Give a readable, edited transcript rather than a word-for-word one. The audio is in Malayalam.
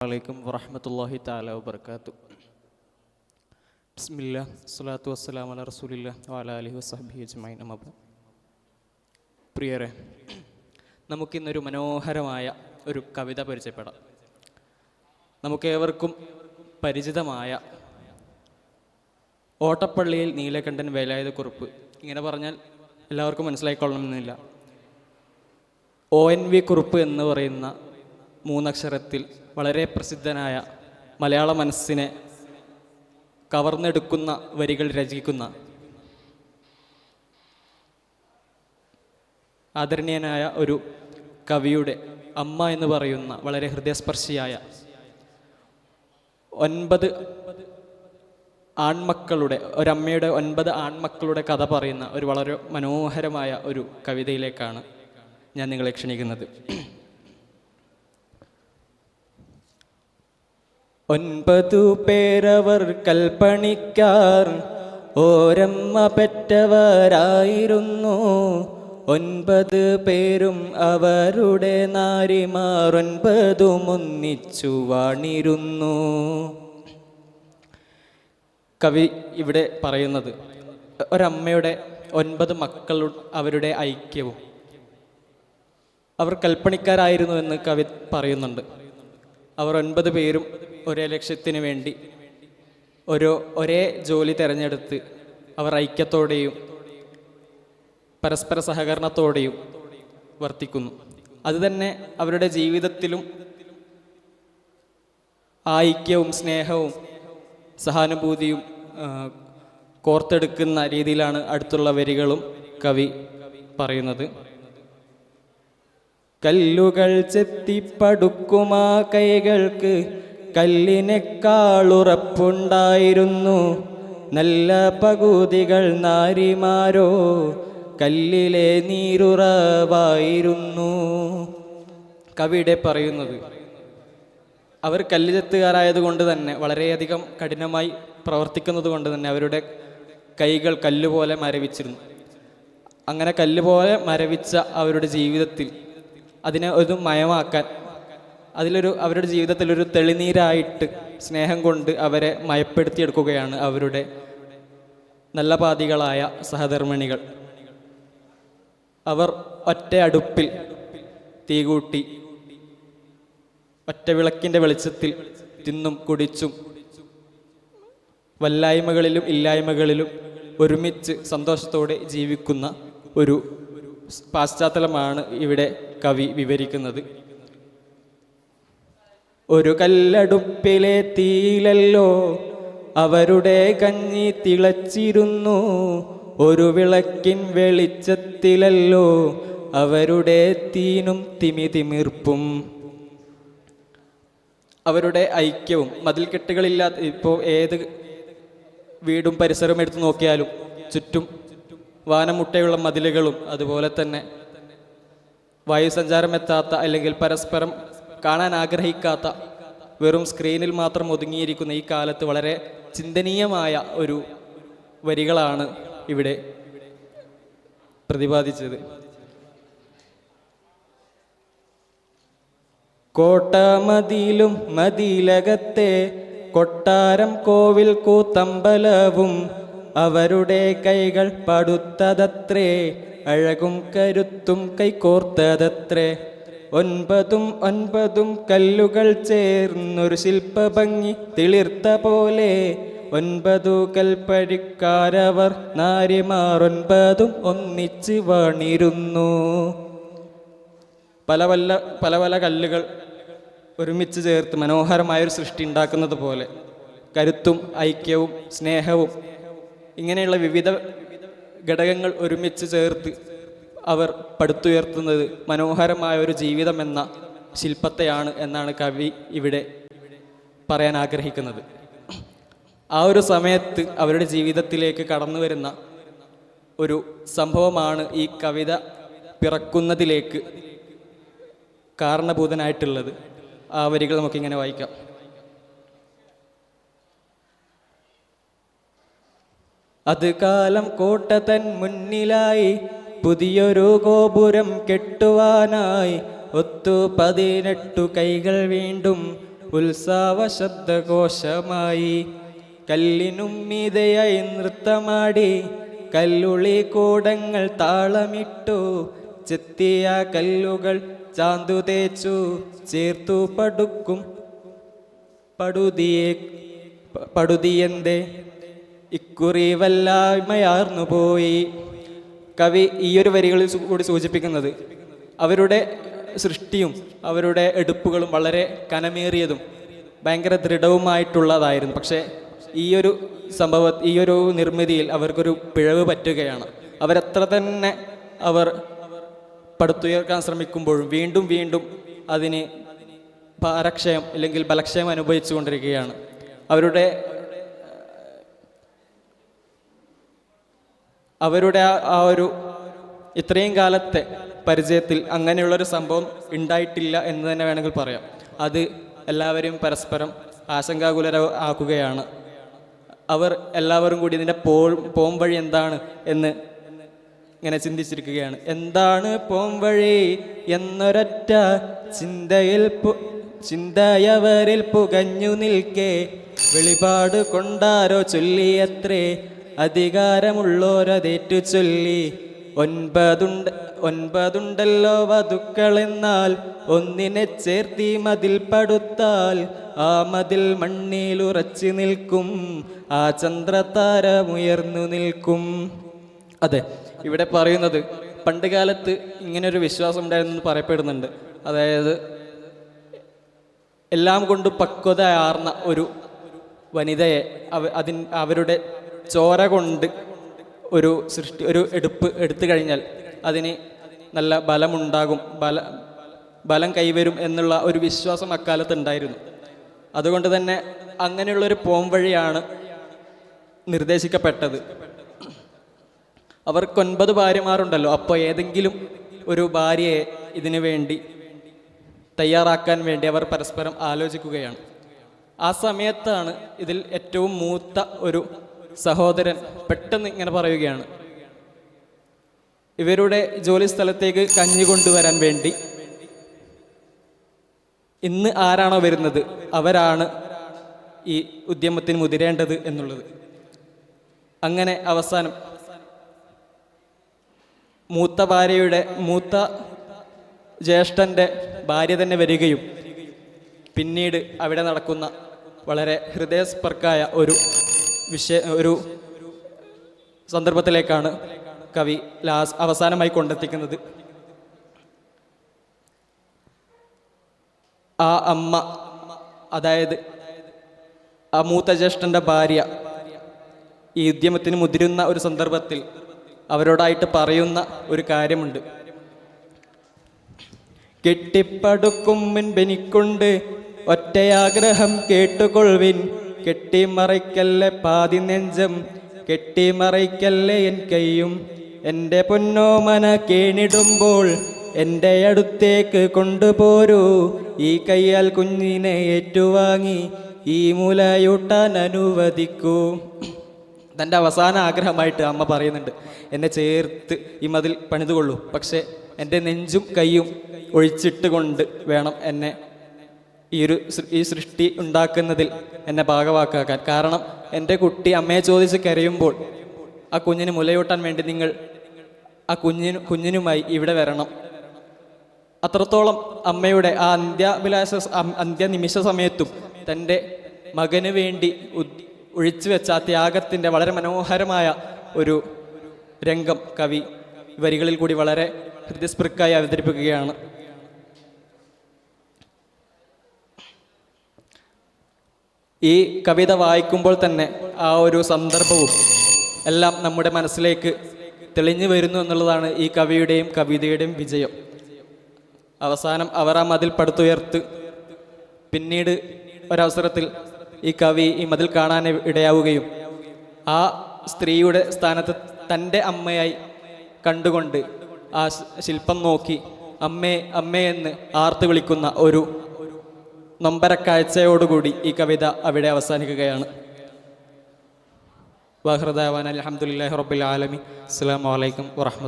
അലൈക്കും വറഹ്മത്തുള്ളാഹി തആല വബറകാതുഹു. ബിസ്മില്ലാഹ് സ്വലാത്തു വസ്സലാമു അലാ റസൂലില്ലാഹി വഅലാ ആലിഹി വസഹ്ബിഹി അജ്മഈൻ. അമ്മാ ബഅദ്. പ്രിയരെ, നമുക്കിന്നൊരു മനോഹരമായ ഒരു കവിത പരിചയപ്പെടാം. നമുക്കേവർക്കും പരിചിതമായ ഓട്ടപ്പള്ളിയിൽ നീലകണ്ഠൻ വേലായുധക്കുറുപ്പ്. ഇങ്ങനെ പറഞ്ഞാൽ എല്ലാവർക്കും മനസ്സിലായിക്കൊള്ളണമെന്നില്ല. ONV കുറുപ്പ് എന്ന് പറയുന്ന മൂന്നക്ഷരത്തിൽ വളരെ പ്രസിദ്ധനായ മലയാള മനസ്സിനെ കവർന്നെടുക്കുന്ന വരികൾ രചിക്കുന്ന ആദരണീയനായ ഒരു കവിയുടെ അമ്മ എന്ന് പറയുന്ന വളരെ ഹൃദയസ്പർശിയായ 9 ആൺമക്കളുടെ ഒരമ്മയുടെ 9 ആൺമക്കളുടെ കഥ പറയുന്ന ഒരു വളരെ മനോഹരമായ ഒരു കവിതയിലേക്കാണ് ഞാൻ നിങ്ങളെ ക്ഷണിക്കുന്നത്. 9 പേരവർ കൽപ്പണിക്കാർ ഓരമ്മ പെറ്റവരായിരുന്നു. 9 പേരും അവരുടെ നാരിമാർ 9 ഒന്നിച്ചു വാണിരുന്നു. കവി ഇവിടെ പറയുന്നത് ഒരമ്മയുടെ 9 മക്കളുടെ അവരുടെ ഐക്യവും, അവർ കൽപ്പണിക്കാരായിരുന്നു എന്ന് കവി പറയുന്നുണ്ട്. അവർ 9 പേരും ഒരേ ലക്ഷ്യത്തിന് വേണ്ടി ഒരേ ജോലി തിരഞ്ഞെടുത്ത് അവർ ഐക്യത്തോടെയും പരസ്പര സഹകരണത്തോടെയും വർത്തിക്കുന്നു. അതുതന്നെ അവരുടെ ജീവിതത്തിലും ഐക്യവും സ്നേഹവും സഹാനുഭൂതിയും കോർത്തെടുക്കുന്ന രീതിയിലാണ് അടുത്തുള്ള വരികളും കവി പറയുന്നത്. കല്ലുകൾ ചെത്തിപ്പടുക്കുമാ കൈകൾക്ക് കല്ലിനേക്കാളുറപ്പുണ്ടായിരുന്നു. നല്ല പകുതികൾ നാരിമാരോ കല്ലിലെ നീരുറവായിരുന്നു. കവിയുടെ പറയുന്നത് അവർ കല്ലുചെത്തുകാരായതുകൊണ്ട് തന്നെ, വളരെയധികം കഠിനമായി പ്രവർത്തിക്കുന്നത് കൊണ്ട് തന്നെ അവരുടെ കൈകൾ കല്ലുപോലെ മരവിച്ചിരുന്നു. അങ്ങനെ കല്ലുപോലെ മരവിച്ച അവരുടെ ജീവിതത്തിൽ അതിനെ ഒരു മയമാക്കാൻ, അവരുടെ ജീവിതത്തിൽ ഒരു തെളിനീരായിട്ട് സ്നേഹം കൊണ്ട് അവരെ മയപ്പെടുത്തിയെടുക്കുകയാണ് അവരുടെ നല്ല പാതികളായ സഹധർമ്മിണികൾ. അവർ ഒറ്റ അടുപ്പിൽ തീകൂട്ടി ഒറ്റ വിളക്കിൻ്റെ വെളിച്ചത്തിൽ തിന്നും കുടിച്ചും വല്ലായ്മകളിലും ഇല്ലായ്മകളിലും ഒരുമിച്ച് സന്തോഷത്തോടെ ജീവിക്കുന്ന ഒരു പശ്ചാത്തലമാണ് ഇവിടെ കവി വിവരിക്കുന്നത്. ഒരു കല്ലടുപ്പിലെ തീയിലല്ലോ അവരുടെ കഞ്ഞി തിളച്ചിരുന്നു. ഒരു വിളക്കിൻ വെളിച്ചത്തിലല്ലോ അവരുടെ തീനും തിമിതിമിർപ്പും. അവരുടെ ഐക്യവും മതിൽക്കെട്ടുകളില്ലാത്ത, ഇപ്പോൾ ഏത് വീടും പരിസരവും എടുത്തു നോക്കിയാലും ചുറ്റും വാനമുട്ടയുള്ള മതിലുകളും അതുപോലെ തന്നെ വായുസഞ്ചാരം എത്താത്ത അല്ലെങ്കിൽ പരസ്പരം കാണാൻ ആഗ്രഹിക്കാത്ത വെറും സ്ക്രീനിൽ മാത്രം ഒതുങ്ങിയിരിക്കുന്ന ഈ കാലത്ത് വളരെ ചിന്തനീയമായ ഒരു വരികളാണ് ഇവിടെ പ്രതിപാദിച്ചത്. കോട്ടമതിലും മതിലകത്തെ കൊട്ടാരം കോവിൽ കൂത്തമ്പലവും അവരുടെ കൈകൾ പടുത്തതത്രേ, അഴകും കരുത്തും കൈകോർത്തതത്രേ. 9 കല്ലുകൾ ചേർന്നൊരു ശില്പഭംഗി തിളിർത്ത പോലെ. 9 കൽപ്പണിക്കാരവർ നാരിമാർ 9 ഒന്നിച്ച് വാണിരുന്നു. പല പല കല്ലുകൾ ഒരുമിച്ച് ചേർത്ത് മനോഹരമായൊരു സൃഷ്ടി ഉണ്ടാക്കുന്നത് പോലെ കരുത്തും ഐക്യവും സ്നേഹവും ഇങ്ങനെയുള്ള വിവിധ ഘടകങ്ങൾ ഒരുമിച്ച് ചേർത്ത് അവർ പടുത്തുയർത്തുന്നത് മനോഹരമായ ഒരു ജീവിതം എന്ന ശില്പത്തെയാണ് എന്നാണ് കവി ഇവിടെ പറയാൻ ആഗ്രഹിക്കുന്നത്. ആ ഒരു സമയത്ത് അവരുടെ ജീവിതത്തിലേക്ക് കടന്നു വരുന്ന ഒരു സംഭവമാണ് ഈ കവിത പിറക്കുന്നതിലേക്ക് കാരണഭൂതനായിട്ടുള്ളത്. ആ വരികൾ നമുക്കിങ്ങനെ വായിക്കാം. അത് കാലം കോട്ട തൻ മുന്നിലായി പുതിയൊരു ഗോപുരം കെട്ടുവാനായി 18 കൈകൾ വീണ്ടും ഉത്സവ ശബ്ദഘോഷമായി. കല്ലിനും മീതയായി നൃത്തമാടി കല്ലുളി കൂടങ്ങൾ താളമിട്ടു. ചെത്തിയ കല്ലുകൾ ചാന്തു തേച്ചു ചേർത്തു പടുക്കും പടുതിയെന്തേ ഇക്കുറി വല്ലായ്മയാർന്നു പോയി. കവി ഈയൊരു വരികളിൽ കൂടി സൂചിപ്പിക്കുന്നത് അവരുടെ സൃഷ്ടിയും അവരുടെ എടുപ്പുകളും വളരെ കനമേറിയതും ഭയങ്കര ദൃഢവുമായിട്ടുള്ളതായിരുന്നു. പക്ഷേ ഈയൊരു ഈയൊരു നിർമ്മിതിയിൽ അവർക്കൊരു പിഴവ് പറ്റുകയാണ്. അവരെത്ര തന്നെ അവർ പടുത്തുയർക്കാൻ ശ്രമിക്കുമ്പോഴും വീണ്ടും വീണ്ടും അതിന് ഭാരക്ഷയം അല്ലെങ്കിൽ ബലക്ഷയം അനുഭവിച്ചു കൊണ്ടിരിക്കുകയാണ്. അവരുടെ ആ ഒരു ഇത്രയും കാലത്തെ പരിചയത്തിൽ അങ്ങനെയുള്ളൊരു സംഭവം ഉണ്ടായിട്ടില്ല എന്ന് തന്നെ വേണമെങ്കിൽ പറയാം. അത് എല്ലാവരെയും പരസ്പരം ആശങ്കാകുലരാക്കുകയാണ്. അവർ എല്ലാവരും കൂടി ഇതിൻ്റെ പോം വഴി എന്താണ് എന്ന് ഇങ്ങനെ ചിന്തിച്ചിരിക്കുകയാണ്. എന്താണ് പോം വഴി എന്നൊരൊറ്റ ചിന്തയവരിൽ പുകഞ്ഞു നിൽക്കെ വെളിപാട് കൊണ്ടാരോ ചൊല്ലിയത്രേ അധികാരമുള്ളോരതേറ്റു ചൊല്ലി. ഒൻപതുണ്ടല്ലോ വധുക്കളെന്നാൽ ഒന്നിനെ ചേർത്തി മതിൽ പടുത്താൽ ആ മതിൽ മണ്ണിലുറച്ചു നിൽക്കും, ആ ചന്ദ്രതാരമുയർന്നു നിൽക്കും. അതെ, ഇവിടെ പറയുന്നത് പണ്ട് കാലത്ത് ഇങ്ങനൊരു വിശ്വാസം ഉണ്ടായിരുന്നു പറയപ്പെടുന്നുണ്ട്. അതായത് എല്ലാം കൊണ്ട് പക്വതയാർന്ന ഒരു വനിതയെ അവരുടെ ചോര കൊണ്ട് ഒരു എടുത്തു കഴിഞ്ഞാൽ അതിന് നല്ല ബലമുണ്ടാകും, ബലം കൈവരും എന്നുള്ള ഒരു വിശ്വാസം അക്കാലത്ത് ഉണ്ടായിരുന്നു. അതുകൊണ്ട് തന്നെ അങ്ങനെയുള്ളൊരു പോം വഴിയാണ് നിർദ്ദേശിക്കപ്പെട്ടത്. അവർക്ക് 9 ഭാര്യമാരുണ്ടല്ലോ. അപ്പോൾ ഏതെങ്കിലും ഒരു ഭാര്യയെ ഇതിനു വേണ്ടി തയ്യാറാക്കാൻ വേണ്ടി അവർ പരസ്പരം ആലോചിക്കുകയാണ്. ആ സമയത്താണ് ഇതിൽ ഏറ്റവും മൂത്ത ഒരു സഹോദരൻ പെട്ടെന്ന് ഇങ്ങനെ പറയുകയാണ്, ഇവരുടെ ജോലി സ്ഥലത്തേക്ക് കഞ്ഞി കൊണ്ടുവരാൻ വേണ്ടി ഇന്ന് ആരാണോ വരുന്നത് അവരാണ് ഈ ഉദ്യമത്തിന് മുതിരേണ്ടത് എന്നുള്ളത്. അങ്ങനെ അവസാനം മൂത്ത ജ്യേഷ്ഠൻ്റെ ഭാര്യ തന്നെ വരികയും പിന്നീട് അവിടെ നടക്കുന്ന വളരെ ഹൃദയസ്പർക്കായ ഒരു സന്ദർഭത്തിലേക്കാണ് കവി അവസാനമായി കൊണ്ടെത്തിക്കുന്നത്. ആ അമ്മ, അതായത് ആ മൂത്ത ജ്യേഷ്ഠൻ്റെ ഭാര്യ ഈ ഉദ്യമത്തിന് മുതിരുന്ന ഒരു സന്ദർഭത്തിൽ അവരോടായിട്ട് പറയുന്ന ഒരു കാര്യമുണ്ട്. കെട്ടിപ്പടുക്കും മുൻപെനിക്കൊണ്ട് ഒറ്റയാഗ്രഹം കേട്ടുകൊള്ളുവിൻ, കെട്ടിമറയ്ക്കല്ലേ പാതി നെഞ്ചം, കെട്ടിമറയ്ക്കല്ലേ എൻ കൈയും, എൻ്റെ പൊന്നോമന കേണിടുമ്പോൾ എൻ്റെ അടുത്തേക്ക് കൊണ്ടുപോരൂ, ഈ കയ്യാൽ കുഞ്ഞിനെ ഏറ്റുവാങ്ങി ഈ മുലയൂട്ടാൻ അനുവദിക്കൂ. തൻ്റെ അവസാന ആഗ്രഹമായിട്ട് അമ്മ പറയുന്നുണ്ട്, എന്നെ ചേർത്ത് ഈ മതിൽ പണിതുകൊള്ളൂ, പക്ഷേ എൻ്റെ നെഞ്ചും കൈയും ഒഴിച്ചിട്ട് കൊണ്ട് വേണം എന്നെ ഈ സൃഷ്ടി ഉണ്ടാക്കുന്നതിൽ എന്നെ ഭാഗവാക്കാക്കാൻ. കാരണം എൻ്റെ കുട്ടി അമ്മയെ ചോദിച്ച് കരയുമ്പോൾ ആ കുഞ്ഞിന് മുലയൂട്ടാൻ വേണ്ടി നിങ്ങൾ ആ കുഞ്ഞിനുമായി ഇവിടെ വരണം. അത്രത്തോളം അമ്മയുടെ ആ അന്ത്യനിമിഷ സമയത്തും തൻ്റെ മകന് വേണ്ടി ഒഴിച്ചു വെച്ച ആ ത്യാഗത്തിൻ്റെ വളരെ മനോഹരമായ ഒരു രംഗം കവി വരികളിൽ കൂടി വളരെ ഹൃദയസ്പൃക്കായി അവതരിപ്പിക്കുകയാണ്. ഈ കവിത വായിക്കുമ്പോൾ തന്നെ ആ ഒരു സന്ദർഭവും എല്ലാം നമ്മുടെ മനസ്സിലേക്ക് തെളിഞ്ഞു വരുന്നു എന്നുള്ളതാണ് ഈ കവിയുടെയും കവിതയുടെയും വിജയം. അവസാനം അവർ ആ മതിൽ പടുത്തുയർത്ത് പിന്നീട് ഒരവസരത്തിൽ ഈ കവി ഈ മതിൽ കാണാൻ ഇടയാവുകയും ആ സ്ത്രീയുടെ സ്ഥാനത്ത് തൻ്റെ അമ്മയായി കണ്ടുകൊണ്ട് ആ ശില്പം നോക്കി അമ്മേ അമ്മേ എന്ന് ആർത്ത് വിളിക്കുന്ന ഒരു നൊമ്പരക്കാഴ്ചയോടുകൂടി ഈ കവിത അവിടെ അവസാനിക്കുകയാണ്. വാഹൃദാവാന അൽഹംദുലില്ലാഹി റബ്ബിൽ ആലമീൻ. അസ്സലാമു അലൈക്കും വറഹ്മത്തുള്ളാഹി.